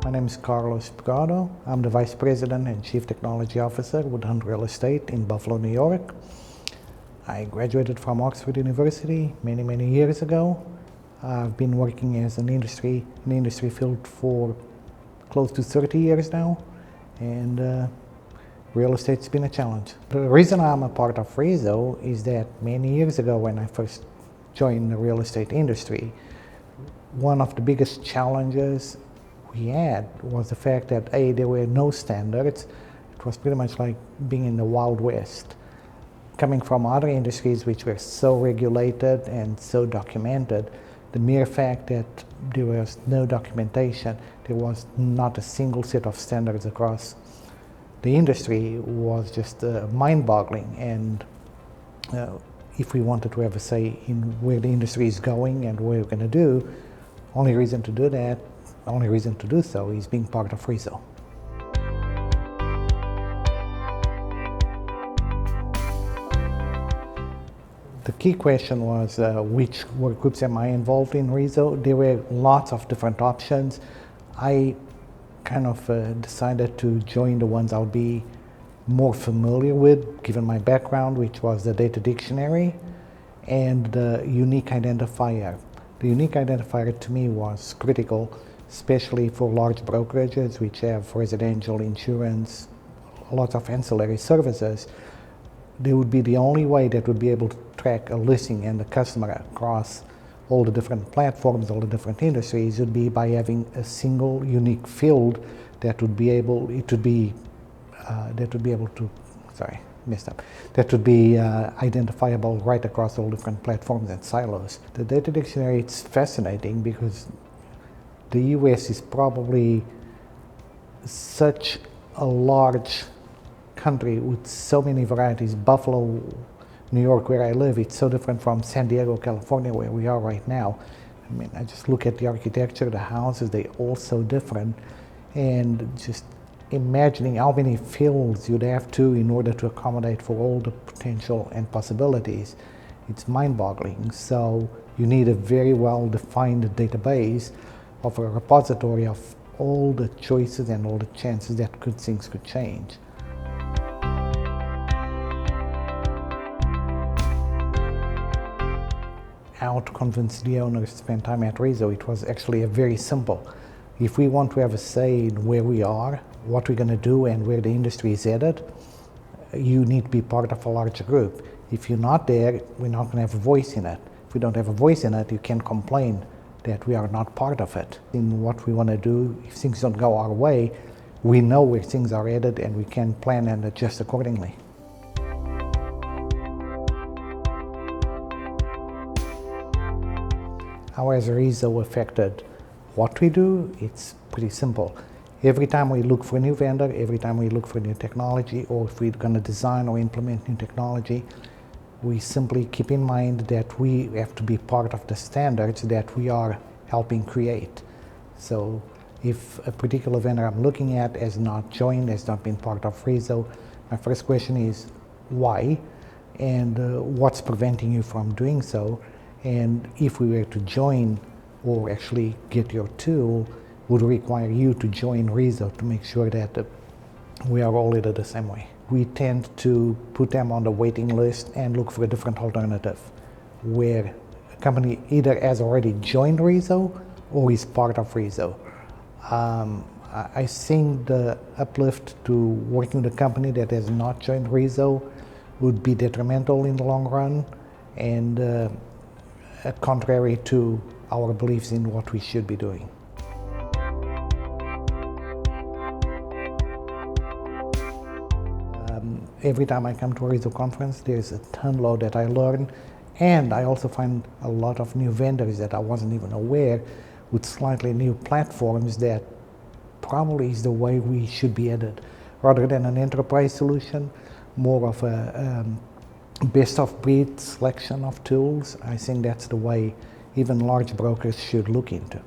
My name is Carlos Pegado. I'm the Vice President and Chief Technology Officer with Hunt Real Estate in Buffalo, New York. I graduated from Oxford University many years ago. I've been working as in the industry field for close to 30 years now, and real estate's been a challenge. The reason I'm a part of RESO is that many years ago when I first joined the real estate industry, one of the biggest challenges we had was the fact that there were no standards. It was pretty much like being in the Wild West. Coming from other industries which were so regulated and so documented, the mere fact that there was no documentation, there was not a single set of standards across the industry was just mind-boggling. And if we wanted to have a say in where the industry is going and what we're going to do, only reason to do so is being part of RESO. The key question was which work groups am I involved in RESO? There were lots of different options. I kind of decided to join the ones I'll be more familiar with, given my background, which was the data dictionary and the unique identifier. The unique identifier to me was critical, especially for large brokerages which have residential insurance, lots of ancillary services. They would be the only way that would be able to track a listing and the customer across all the different platforms, all the different industries, would be by having a single unique field that would be identifiable right across all different platforms and silos. The data dictionary, it's fascinating because the US is probably such a large country with so many varieties. Buffalo, New York, where I live, it's so different from San Diego, California, where we are right now. I mean, I just look at the architecture, the houses, they're all so different, and just imagining how many fields you'd have to in order to accommodate for all the potential and possibilities, it's mind-boggling. So you need a very well-defined database of a repository of all the choices and all the chances that things could change. How to convince the owners to spend time at RESO, it was actually very simple. If we want to have a say in where we are, what we're going to do, and where the industry is headed, you need to be part of a larger group. If you're not there, we're not going to have a voice in it. If we don't have a voice in it, you can complain that we are not part of it. In what we want to do, if things don't go our way, we know where things are headed and we can plan and adjust accordingly. How has RESO affected what we do? It's pretty simple. Every time we look for a new vendor, every time we look for new technology, or if we're going to design or implement new technology, we simply keep in mind that we have to be part of the standards that we are helping create. So if a particular vendor I'm looking at has not joined, has not been part of RESO, my first question is why, and what's preventing you from doing so? And if we were to join or actually get your tool, would require you to join RESO to make sure that we are all headed the same way. We tend to put them on the waiting list and look for a different alternative where a company either has already joined RESO or is part of RESO. I think the uplift to working with a company that has not joined RESO would be detrimental in the long run, and contrary to our beliefs in what we should be doing. Every time I come to a RESO conference, there's a ton load that I learn, and I also find a lot of new vendors that I wasn't even aware with slightly new platforms that probably is the way we should be headed. Rather than an enterprise solution, more of a best of breed selection of tools. I think that's the way even large brokers should look into.